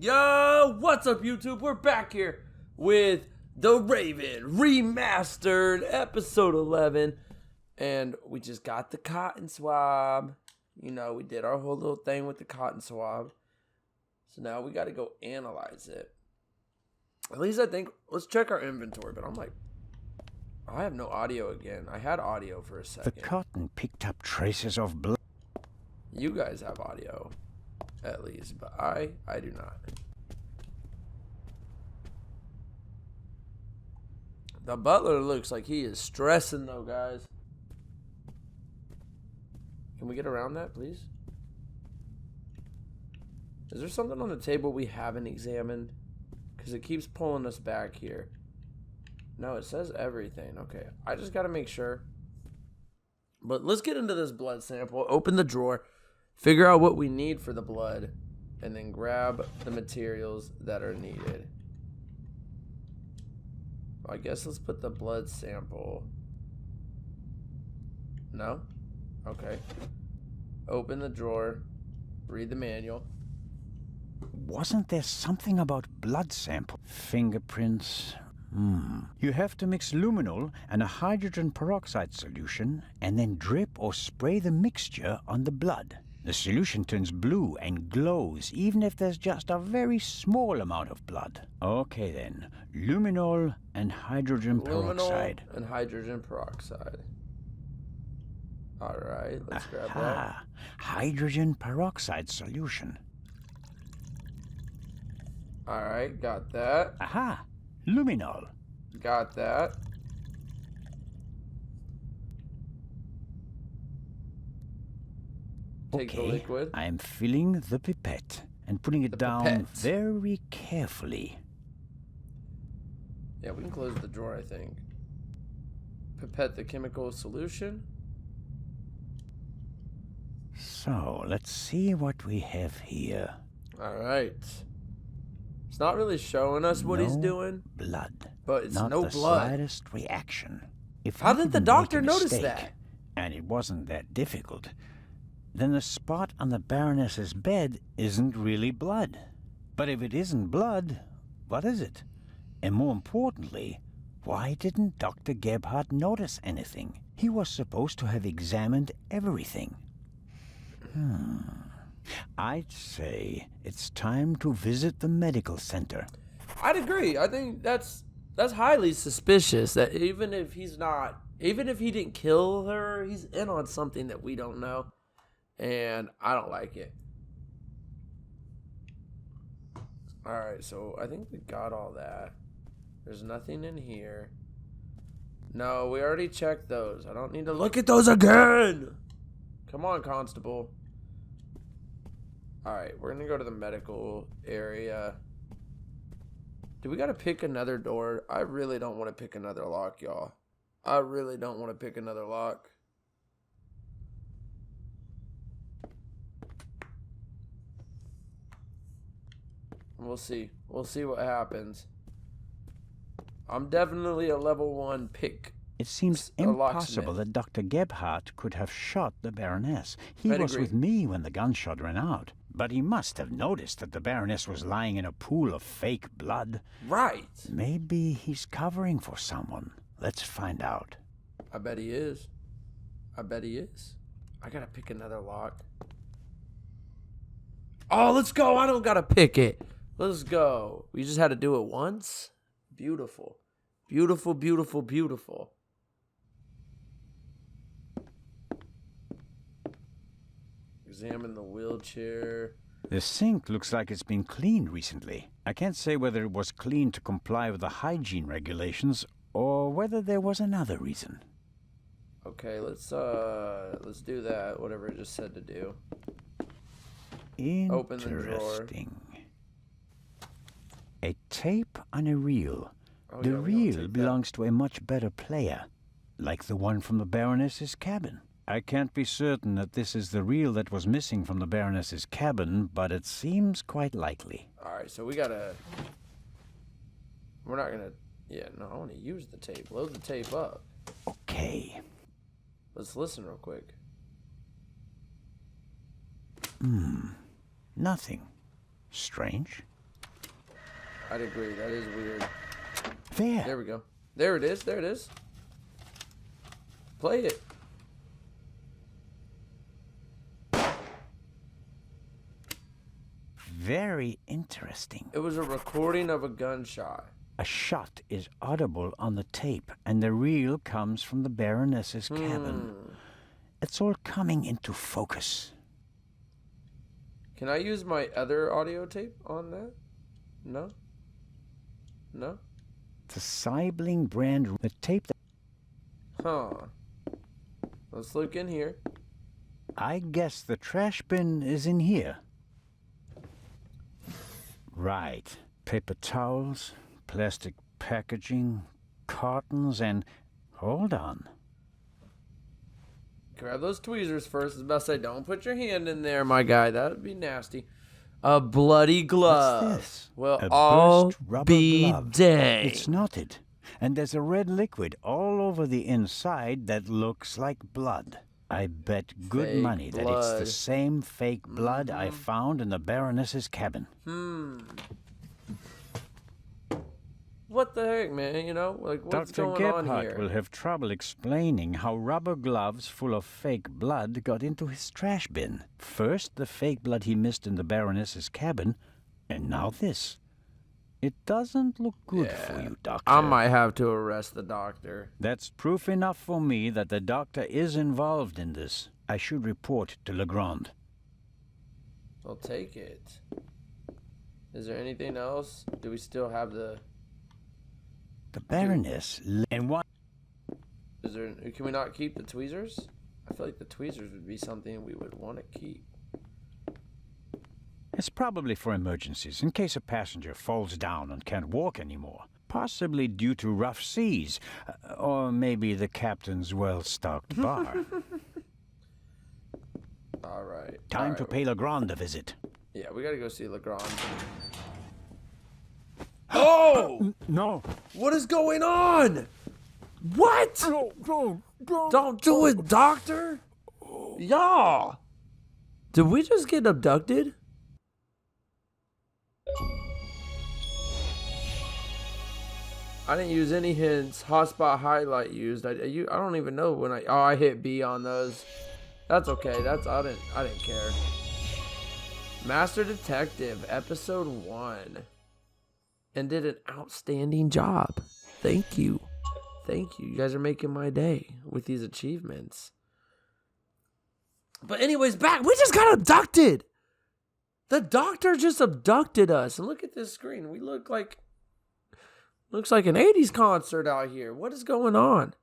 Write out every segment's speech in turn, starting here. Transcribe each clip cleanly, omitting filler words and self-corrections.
Yo, what's up, YouTube? We're back here with The Raven Remastered, episode 11. And we just got the cotton swab. You know, we did our whole little thing with the cotton swab. So now we got to go analyze it. At least I think, let's check our inventory. But I'm like, I have no audio again. I had audio for a second. The cotton picked up traces of blood. You guys have audio. At least, but I do not. The butler looks like he is stressing though, guys. Can we get around that, please? Is there something on the table we haven't examined? Because it keeps pulling us back here. No, it says everything. Okay, I just got to make sure. But let's get into this blood sample. Open the drawer. Figure out what we need for the blood, and then grab the materials that are needed. I guess let's put the blood sample. No? Okay. Open the drawer. Read the manual. Wasn't there something about blood sample? Fingerprints. You have to mix luminol and a hydrogen peroxide solution, and then drip or spray the mixture on the blood. The solution turns blue and glows even if there's just a very small amount of blood. Okay then, luminol and hydrogen peroxide. And hydrogen peroxide. Alright, let's grab that. Hydrogen peroxide solution. Alright, got that. Aha, luminol. Got that. Take the liquid. I'm filling the pipette and putting it down very carefully. Yeah, we can close the drawer, I think. Pipette the chemical solution. So, let's see what we have here. Alright. It's not really showing us what he's doing. Blood. But it's not no the blood. Slightest reaction. How did the doctor notice that? And it wasn't that difficult. Then the spot on the Baroness's bed isn't really blood. But if it isn't blood, what is it? And more importantly, why didn't Dr. Gebhardt notice anything? He was supposed to have examined everything. I'd say it's time to visit the medical center. I'd agree. I think that's highly suspicious that even if he didn't kill her, he's in on something that we don't know. And I don't like it. Alright, so I think we got all that. There's nothing in here. No, we already checked those. I don't need to look at those again. Come on, Constable. Alright, we're going to go to the medical area. Do we got to pick another door? I really don't want to pick another lock, y'all. I really don't want to pick another lock. We'll see. We'll see what happens. I'm definitely a level 1 pick. It seems impossible that Dr. Gebhardt could have shot the Baroness. He was with me when the gunshot ran out. But he must have noticed that the Baroness was lying in a pool of fake blood. Right. Maybe he's covering for someone. Let's find out. I bet he is. I bet he is. I gotta pick another lock. Oh, let's go. I don't gotta pick it. Let's go. We just had to do it once. Beautiful. Beautiful, beautiful, beautiful. Examine the wheelchair. The sink looks like it's been cleaned recently. I can't say whether it was cleaned to comply with the hygiene regulations or whether there was another reason. Okay, let's do that, whatever it just said to do. Interesting. Open the drawer. A tape on a reel. Oh, the reel belongs to a much better player, like the one from the Baroness's cabin. I can't be certain that this is the reel that was missing from the Baroness's cabin, but it seems quite likely. Alright, so we're not gonna... Yeah, no, I want to use the tape. Load the tape up. Okay. Let's listen real quick. Nothing. Strange. I'd agree. That is weird. There. There we go. There it is. There it is. Play it. Very interesting. It was a recording of a gunshot. A shot is audible on the tape, and the reel comes from the Baroness's cabin. It's all coming into focus. Can I use my other audio tape on that? No? No? The Sibling brand, the tape that... Huh. Let's look in here. I guess the trash bin is in here. Right. Paper towels, plastic packaging, cartons, and... Hold on. Grab those tweezers first. I was about to say, don't put your hand in there, my guy. That would be nasty. A bloody glove. What's this? Well, A I'll burst rubber be glove. dang. It's knotted, and there's a red liquid all over the inside that looks like blood. I bet good Fake money that it's the blood. same fake blood I found in the Baroness's cabin. What the heck, man? You know, like, what's Dr. going on Gebhardt here? will have trouble explaining how rubber gloves full of fake blood got into his trash bin. First, the fake blood he missed in the Baroness's cabin, and now this. It doesn't look good for you, Doctor. I might have to arrest the doctor. That's proof enough for me that the doctor is involved in this. I should report to Legrand. I'll take it. Is there anything else? Do we still have the... The Baroness... And what? Is there... Can we not keep the tweezers? I feel like the tweezers would be something we would want to keep. It's probably for emergencies, in case a passenger falls down and can't walk anymore. Possibly due to rough seas, or maybe the captain's well-stocked bar. All right. Time to pay Legrand a visit. Yeah, we gotta go see Legrand. Oh! No. What is going on? What? Don't do it, doctor. Y'all. Did we just get abducted? I didn't use any hints. Hotspot highlight used. I don't even know when I hit B on those. That's okay. I didn't care. Master Detective episode 1. And did an outstanding job. Thank you. Thank you. You guys are making my day with these achievements. But anyways, back. We just got abducted. The doctor just abducted us. And look at this screen. We look like... Looks like an 80s concert out here. What is going on?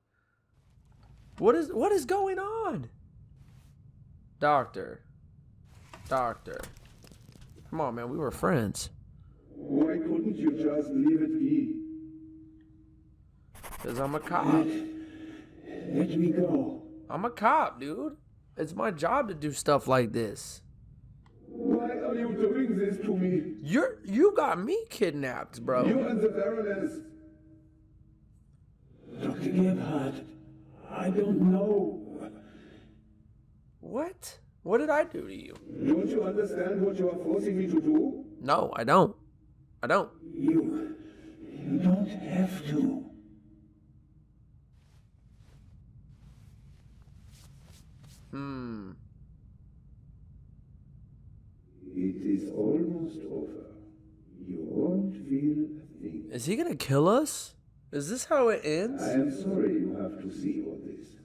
What is going on? Doctor. Come on, man. We were friends. Why couldn't you just leave it be? Because I'm a cop. Let me go. I'm a cop, dude. It's my job to do stuff like this. Why are you doing this to me? You got me kidnapped, bro. You and the Baroness. Dr. Gebhardt, I don't know. What? What did I do to you? Don't you understand what you are forcing me to do? No, I don't. You don't have to. It is almost over. You won't feel a thing. Is he gonna kill us? Is this how it ends? I am sorry you have to see all this.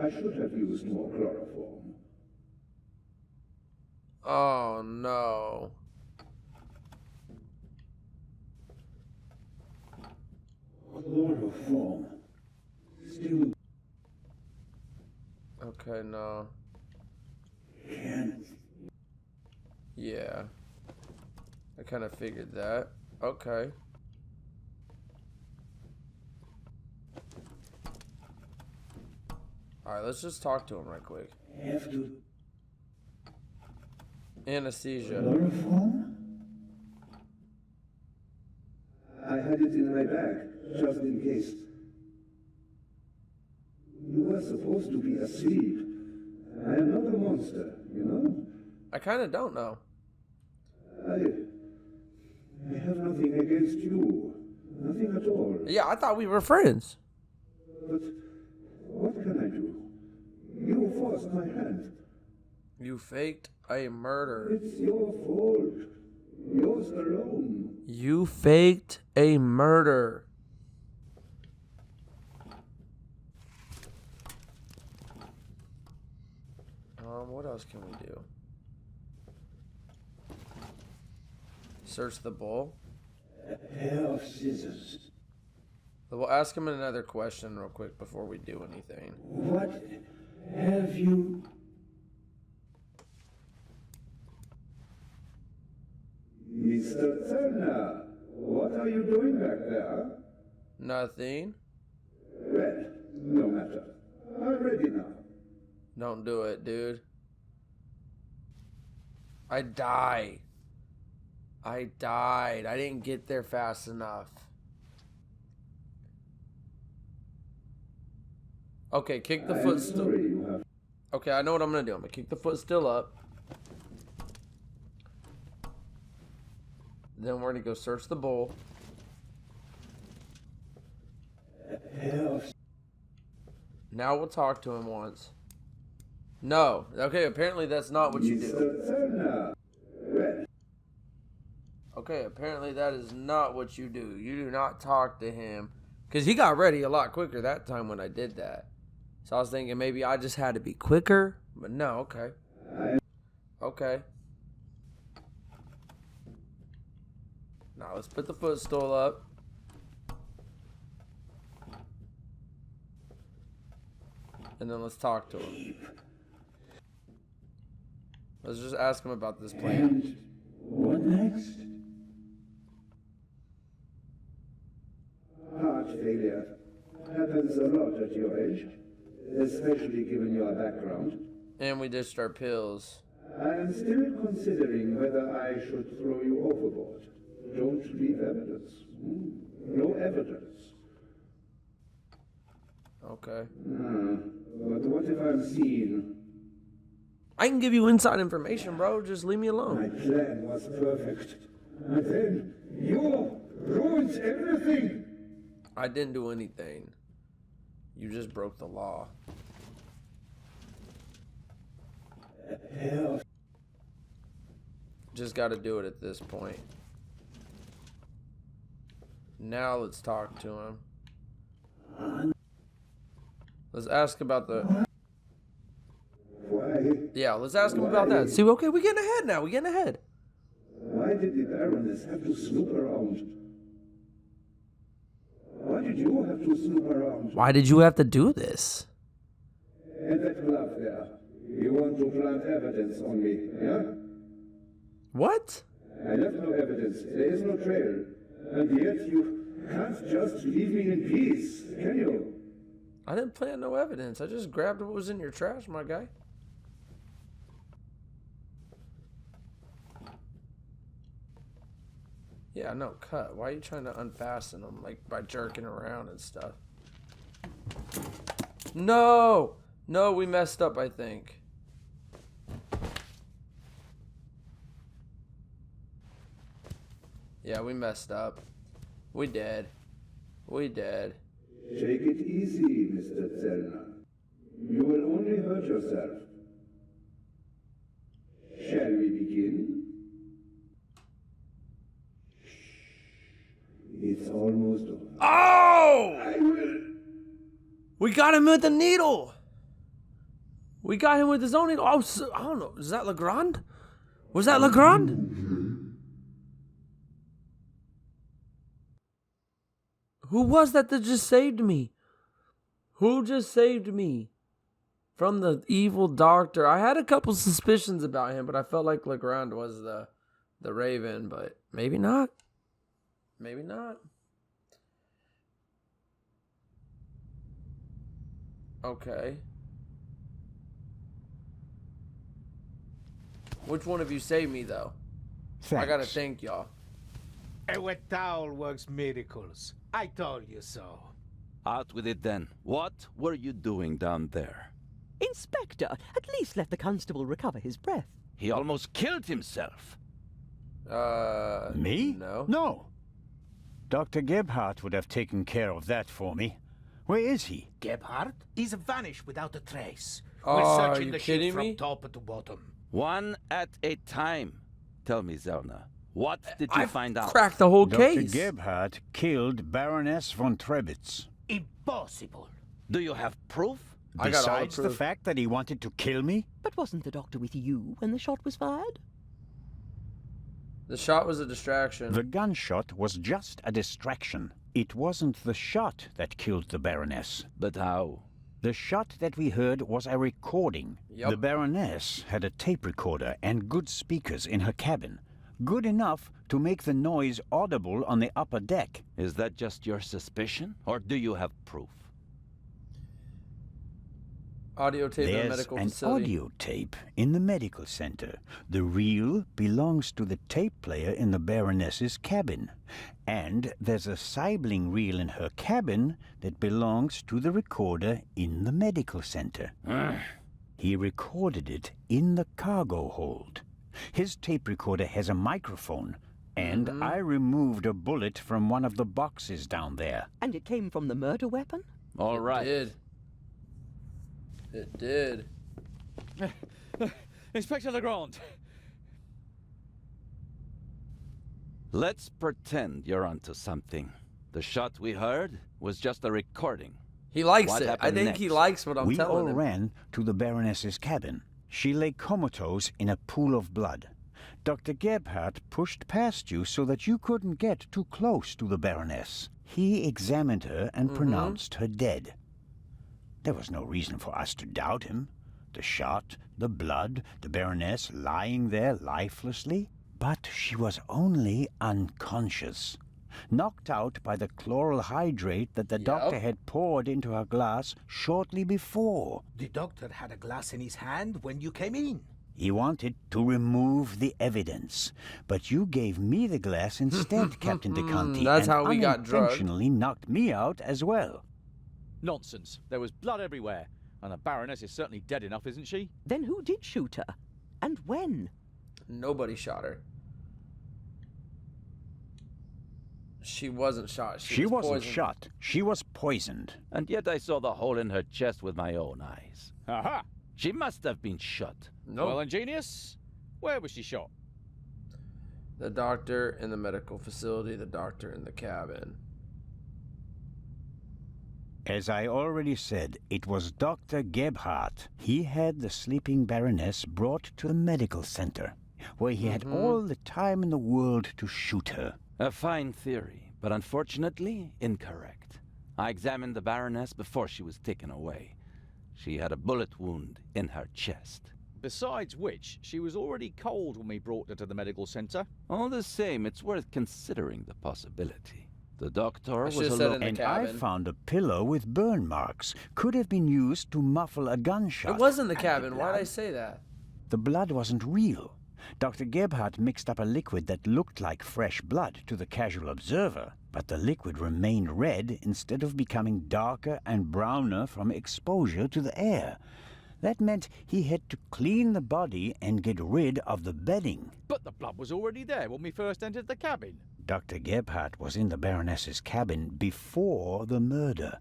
I should have used more chloroform. Oh no. Chloroform. Still Okay, no. can't. Yeah. I kind of figured that. Okay. Alright, let's just talk to him right quick. Have to. Anesthesia. Chloroform? I had it in my bag, just in case. You were supposed to be asleep. I am not a monster, you know? I kind of don't know. I have nothing against you. Nothing at all. Yeah, I thought we were friends. But what can I do? You forced my hand. You faked a murder. It's your fault. Yours alone. You faked a murder. What else can we do? Search the bowl. A pair of scissors. We'll ask him another question real quick before we do anything. What have you... Mr. Turner, what are you doing back there? Nothing. Well, no matter. I'm ready now. Don't do it, dude. I died. I didn't get there fast enough. Okay, kick the foot still. Okay, I know what I'm gonna do. I'm gonna kick the foot still up. Then we're gonna go search the bowl. Now we'll talk to him once. No. Okay, apparently that's not what you do. Okay, apparently that is not what you do. You do not talk to him. Because he got ready a lot quicker that time when I did that. So I was thinking maybe I just had to be quicker. But no, okay. Okay. Now let's put the footstool up. And then let's talk to him. Let's just ask him about this plan. And what next? Heart failure happens a lot at your age, especially given your background. And we dished our pills. I am still considering whether I should throw you overboard. Don't leave evidence. No evidence. Okay. But what if I'm seen? I can give you inside information, bro. Just leave me My alone. plan was perfect. And then you ruined everything. I didn't do anything. You just broke the law. Just got to do it at this point. Now let's talk to him. Let's ask about the... Why? Yeah, let's ask him about that. See, okay, we're getting ahead now. We're getting ahead. Why did the Baroness have to snoop around? Why did you have to snoop around? Why did you have to do this? And that glove there. You want to plant evidence on me, yeah? What? I left no evidence. There is no trail. And yet you can't just leave me in peace, can you? I didn't plant no evidence. I just grabbed what was in your trash, my guy. Yeah, no, cut. Why are you trying to unfasten them, like, by jerking around and stuff? No! No, we messed up, I think. Yeah, we messed up. We did. We did. Take it easy, Mr. Zellner. You will only hurt yourself. Shall we begin? It's almost over. Oh! I will. We got him with the needle. We got him with his own needle. Oh, so, I don't know. Is that Legrand? Was that Legrand? Who was that just saved me? Who just saved me from the evil doctor? I had a couple suspicions about him, but I felt like Legrand was the Raven, but maybe not. Maybe not. Okay. Which one of you saved me, though? Thanks. I gotta thank y'all. A wet towel works miracles. I told you so. Out with it then. What were you doing down there? Inspector, at least let the constable recover his breath. He almost killed himself. Me? No. No. Dr. Gebhardt would have taken care of that for me. Where is he? Gebhardt? He's vanished without a trace. Oh, We're are searching you the kidding ship from me? top to bottom. One at a time. Tell me, Zelna, what did you find out? Cracked the whole Dr. case. Gebhardt killed Baroness von Trebitz. Impossible. Do you have proof? I got all the Besides the proof. fact that he wanted to kill me? But wasn't the doctor with you when the shot was fired? The shot was a distraction. The gunshot was just a distraction. It wasn't the shot that killed the Baroness. But how? The shot that we heard was a recording. Yup. The Baroness had a tape recorder and good speakers in her cabin. Good enough to make the noise audible on the upper deck. Is that just your suspicion, or do you have proof? Audio tape in a There's medical an facility. audio tape in the medical center. The reel belongs to the tape player in the Baroness's cabin. And there's a sibling reel in her cabin that belongs to the recorder in the medical center. He recorded it in the cargo hold. His tape recorder has a microphone, and I removed a bullet from one of the boxes down there. And it came from the murder weapon? All right. It did. Inspector Legrand. Let's pretend you're onto something. The shot we heard was just a recording. He likes What it. I happened think he next? likes what I'm We telling all him. ran to the Baroness's cabin. She lay comatose in a pool of blood. Dr. Gebhardt pushed past you so that you couldn't get too close to the Baroness. He examined her and pronounced her dead. There was no reason for us to doubt him. The shot, the blood, the Baroness lying there lifelessly. But she was only unconscious, knocked out by the chloral hydrate that the doctor had poured into her glass shortly before. The doctor had a glass in his hand when you came in. He wanted to remove the evidence, but you gave me the glass instead, Captain DeConti, That's and how we got drugged. unintentionally knocked me out as well. Nonsense. There was blood everywhere. And the Baroness is certainly dead enough, isn't she? Then who did shoot her? And when? Nobody shot her. She wasn't shot. She was wasn't poisoned. shot. She was poisoned. And yet I saw the hole in her chest with my own eyes. Aha! She must have been shot. No. Well, ingenious. Where was she shot? The doctor in the medical facility, the doctor in the cabin. As I already said, it was Dr. Gebhardt. He had the sleeping Baroness brought to the medical center, where he had all the time in the world to shoot her. A fine theory, but unfortunately incorrect. I examined the Baroness before she was taken away. She had a bullet wound in her chest. Besides which, she was already cold when we brought her to the medical center. All the same, it's worth considering the possibility. The doctor was should've said alone. in the And I cabin. found a pillow with burn marks. Could have been used to muffle a gunshot. It was in the cabin. Why did I say that? The blood wasn't real. Dr. Gebhardt mixed up a liquid that looked like fresh blood to the casual observer, but the liquid remained red instead of becoming darker and browner from exposure to the air. That meant he had to clean the body and get rid of the bedding. But the blood was already there when we first entered the cabin. Dr. Gebhardt was in the Baroness's cabin before the murder.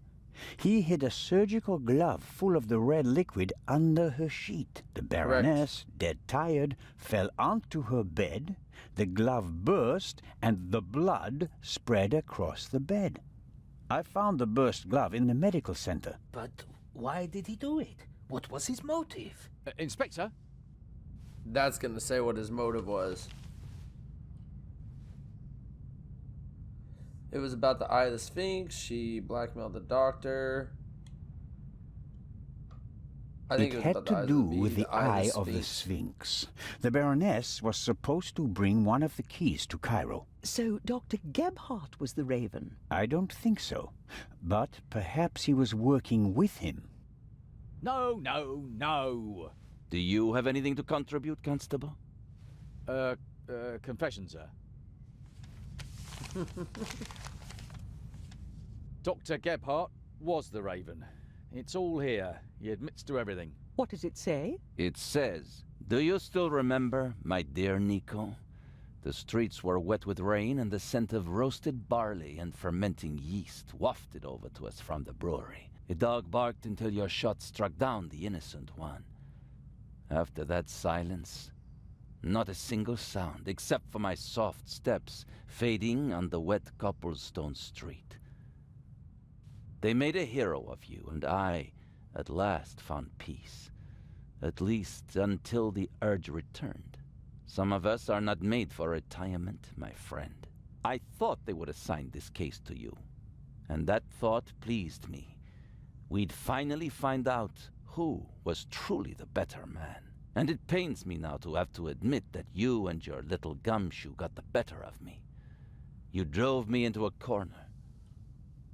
He hid a surgical glove full of the red liquid under her sheet. The Baroness, dead tired, fell onto her bed. The glove burst, and the blood spread across the bed. I found the burst glove in the medical center. But why did he do it? What was his motive? Inspector? That's gonna say what his motive was. It was about the Eye of the Sphinx. She blackmailed the doctor. I think it was had about the to eyes do of the with the eye of the Sphinx. Sphinx. The Baroness was supposed to bring one of the keys to Cairo. So Dr. Gebhardt was the Raven. I don't think so, but perhaps he was working with him. No, no, no. Do you have anything to contribute, Constable? Confession, sir. Dr. Gebhardt was the Raven. It's all here. He admits to everything. What does it say? It says, "Do you still remember, my dear Nico? The streets were wet with rain, and the scent of roasted barley and fermenting yeast wafted over to us from the brewery. A dog barked until your shot struck down the innocent one. After that silence, not a single sound, except for my soft steps fading on the wet cobblestone street. They made a hero of you, and I, at last, found peace. At least until the urge returned. Some of us are not made for retirement, my friend. I thought they would assign this case to you, and that thought pleased me. We'd finally find out who was truly the better man. And it pains me now to have to admit that you and your little gumshoe got the better of me. You drove me into a corner,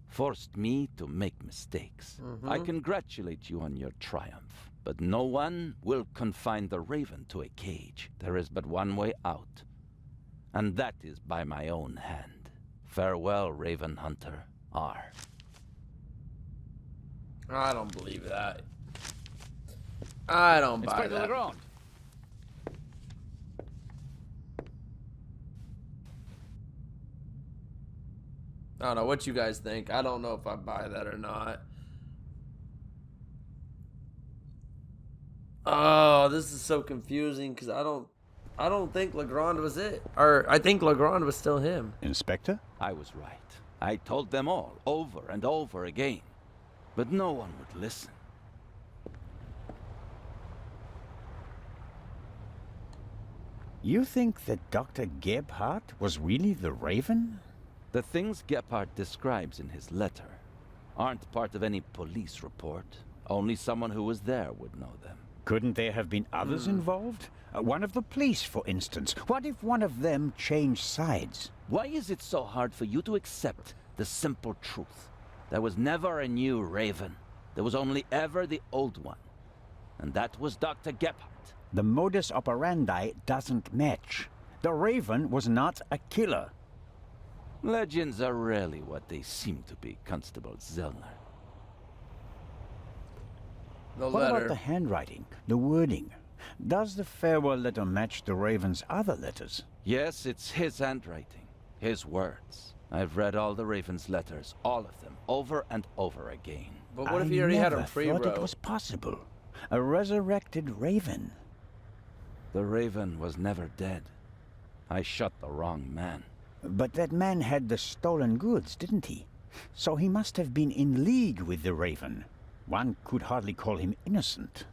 forced me to make mistakes. I congratulate you on your triumph, but no one will confine the Raven to a cage. There is but one way out, and that is by my own hand. Farewell, Raven Hunter R. I don't believe that. I don't buy Inspector that. Legrand. I don't know what you guys think. I don't know if I buy that or not. Oh, this is so confusing because I don't think Legrand was it. Or I think Legrand was still him. Inspector? I was right. I told them all, over and over again. But no one would listen. You think that Dr. Gebhardt was really the Raven? The things Gebhardt describes in his letter aren't part of any police report. Only someone who was there would know them. Couldn't there have been others involved? One of the police, for instance. What if one of them changed sides? Why is it so hard for you to accept the simple truth? There was never a new Raven. There was only ever the old one. And that was Dr. Gebhardt. The modus operandi doesn't match. The Raven was not a killer. Legends are rarely what they seem to be, Constable Zellner. The What about letter. the handwriting, the wording? Does the farewell letter match the Raven's other letters? Yes, it's his handwriting, his words. I've read all the Raven's letters, all of them, over and over again. But what if he already had him I thought pre-wrote? it was possible. A resurrected Raven. The Raven was never dead. I shot the wrong man. But that man had the stolen goods, didn't he? So he must have been in league with the Raven. One could hardly call him innocent.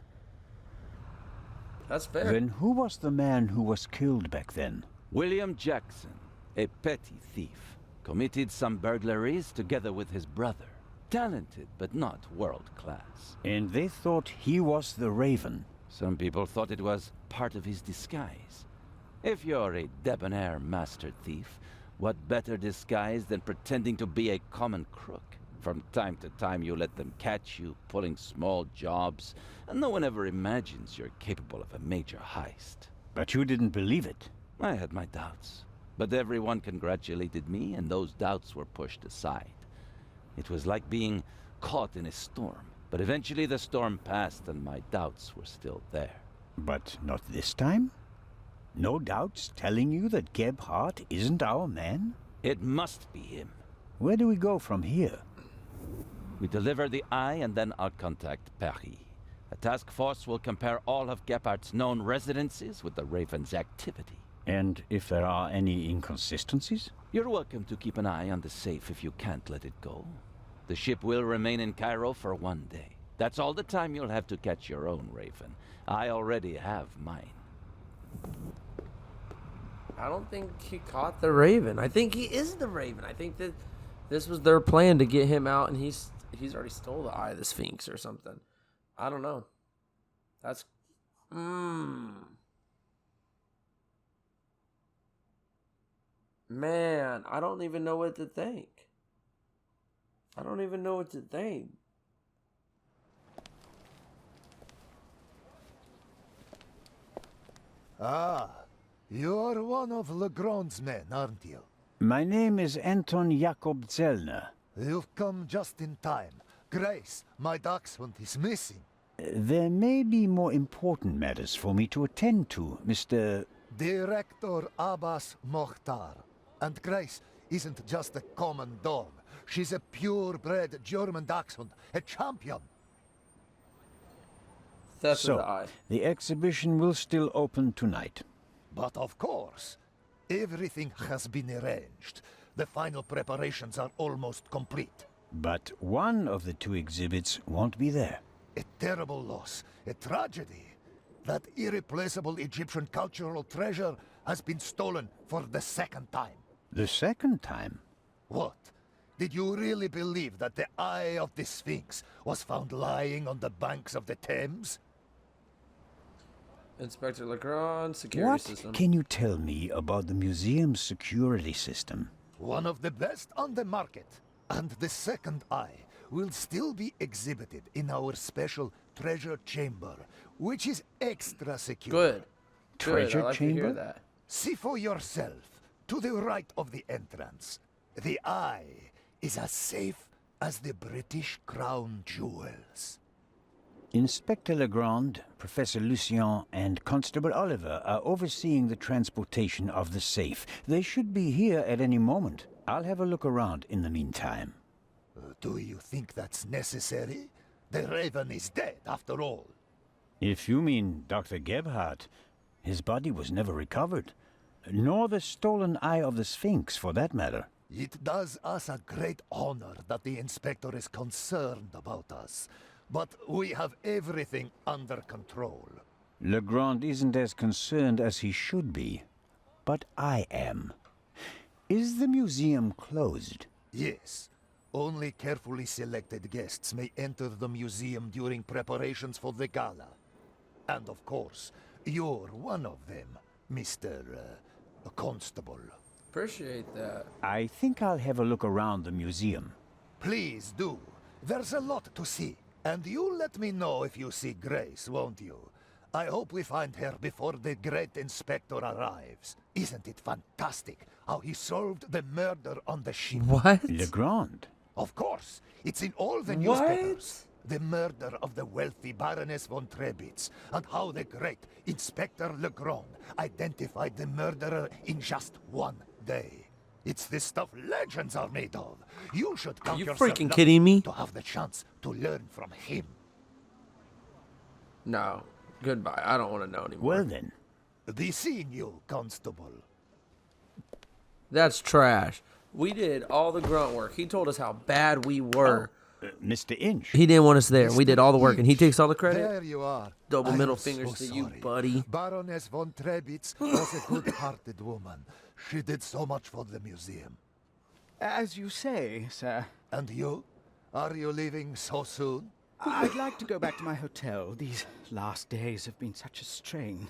That's fair. Then who was the man who was killed back then? William Jackson, a petty thief, committed some burglaries together with his brother. Talented, but not world-class. And they thought he was the Raven. Some people thought it was part of his disguise. If you're a debonair master thief, what better disguise than pretending to be a common crook? From time to time you let them catch you pulling small jobs, and no one ever imagines you're capable of a major heist. But you didn't believe it. I had my doubts, but everyone congratulated me, and those doubts were pushed aside. It was like being caught in a storm, but eventually the storm passed and my doubts were still there. But not this time? No doubts telling you that Gebhardt isn't our man? It must be him. Where do we go from here? We deliver the eye and then I'll contact Paris. A task force will compare all of Gephardt's known residences with the Raven's activity. And if there are any inconsistencies? You're welcome to keep an eye on the safe if you can't let it go. The ship will remain in Cairo for 1 day. That's all the time you'll have to catch your own Raven. I already have mine. I don't think he caught the Raven. I think he is the Raven. I think that this was their plan to get him out, and he's already stole the Eye of the Sphinx or something. I don't know. That's Man, I don't even know what to think. I don't even know what to think. Ah, you're one of Legrand's men, aren't you? My name is Anton Jakob Zellner. You've come just in time. Grace, my dachshund, is missing. There may be more important matters for me to attend to, Mr. Director Abbas Mokhtar. And Grace isn't just a common dog. She's a purebred German dachshund, a champion. Theft of the So, eye. the exhibition will still open tonight. But of course, everything has been arranged. The final preparations are almost complete. But one of the two exhibits won't be there. A terrible loss, a tragedy. That irreplaceable Egyptian cultural treasure has been stolen for the second time. The second time? What? Did you really believe that the eye of the Sphinx was found lying on the banks of the Thames? Inspector Legrand, security What system. can you tell me about the museum's security system? One of the best on the market. And the second eye will still be exhibited in our special treasure chamber, which is extra secure. Good. Treasure Good. I like to hear chamber? that. See for yourself, to the right of the entrance. The eye is as safe as the British crown jewels. Inspector Legrand, Professor Lucien, and Constable Oliver are overseeing the transportation of the safe. They should be here at any moment. I'll have a look around in the meantime. Do you think that's necessary? The Raven is dead, after all. If you mean Dr. Gebhardt, his body was never recovered. Nor the stolen eye of the Sphinx, for that matter. It does us a great honor that the inspector is concerned about us. But we have everything under control. Legrand isn't as concerned as he should be. But I am. Is the museum closed? Yes. Only carefully selected guests may enter the museum during preparations for the gala. And of course, you're one of them, Mr. Constable. Appreciate that. I think I'll have a look around the museum. Please do. There's a lot to see. And you'll let me know if you see Grace, won't you? I hope we find her before the great inspector arrives. Isn't it fantastic how he solved the murder on the ship? What? Legrand? Of course. It's in all the What? newspapers. The murder of the wealthy Baroness von Trebitz, and how the great Inspector Legrand identified the murderer in just one day. It's the stuff legends are made of. You should count You yourself freaking lucky kidding me? to have the chance to learn from him. No. Goodbye. I don't want to know anymore. Well then. Be seeing you, Constable. That's trash. We did all the grunt work. He told us how bad we were. Mr. Inch. He didn't want us there. We did all the work, and he takes all the credit. There you are. Double I middle am fingers so to you, sorry. buddy. Baroness von Trebitz was a good-hearted woman. She did so much for the museum. As you say, sir. And you? Are you leaving so soon? I'd like to go back to my hotel. These last days have been such a strain.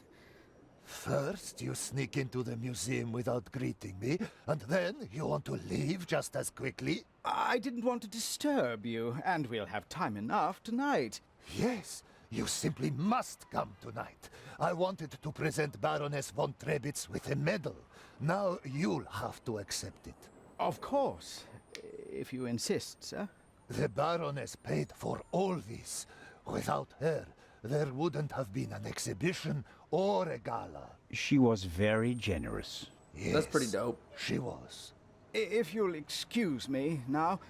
First, you sneak into the museum without greeting me, and then you want to leave just as quickly? I didn't want to disturb you, and we'll have time enough tonight. Yes, you simply must come tonight. I wanted to present Baroness von Trebitz with a medal. Now you'll have to accept it. Of course, if you insist, sir. The Baroness paid for all this. Without her, there wouldn't have been an exhibition or a gala. She was very generous. Yes, That's pretty dope. She was. If you'll excuse me now.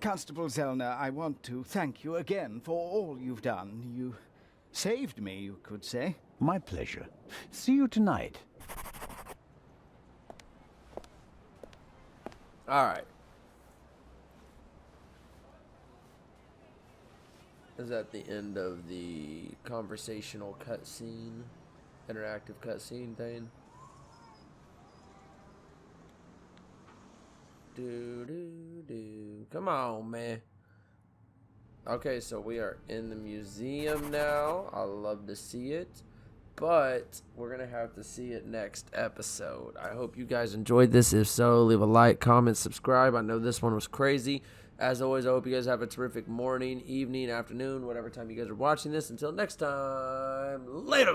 Constable Zellner, I want to thank you again for all you've done. You saved me, you could say. My pleasure. See you tonight. All right. Is that the end of the conversational cutscene, interactive cutscene thing? Come on, man. Okay, so we are in the museum now. I love to see it, but we're gonna have to see it next episode. I hope you guys enjoyed this. If so, leave a like, comment, subscribe. I know this one was crazy. As always, I hope you guys have a terrific morning, evening, afternoon, whatever time you guys are watching this. Until next time, later.